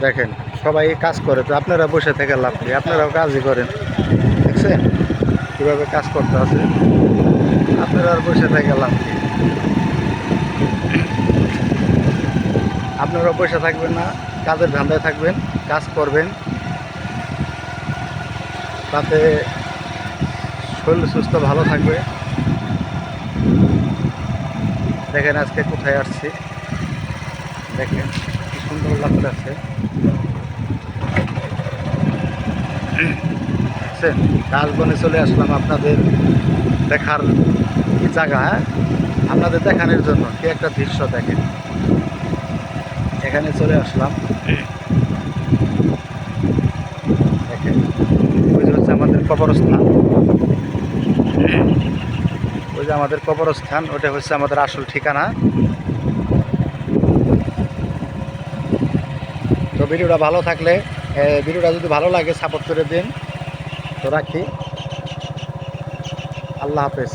দেখেন সবাই কাজ করে, তো আপনারা বসে থেকে লাভ নেই, আপনারাও কাজই করেন। দেখছেন কীভাবে কাজ করতে আছে, আপনারা আর বসে থেকে লাভ নেই। আপনারাও বসে থাকবেন না, কাজের ধান্দায় থাকবেন, কাজ করবেন, তাতে শরীর সুস্থ ভালো থাকবে। দেখেন আজকে কোথায় আসছি, দেখেন কি সুন্দর লাগতেছে। দেখছেন কাশবনে চলে আসলাম আপনাদের দেখার জায়গা, হ্যাঁ আপনাদের দেখানোর জন্য কি একটা দৃশ্য দেখেন। এখানে চলে আসলাম, দেখেন ওই যে হচ্ছে আমাদের কবরস্থান, ওই যে আমাদের কবরস্থান, ওটা হচ্ছে আমাদের আসল ঠিকানা। তো ভিডিওটা ভালো থাকলে, ভিডিওটা যদি ভালো লাগে সাপোর্ট করে দিন। তো রাখি, আল্লাহ হাফেজ।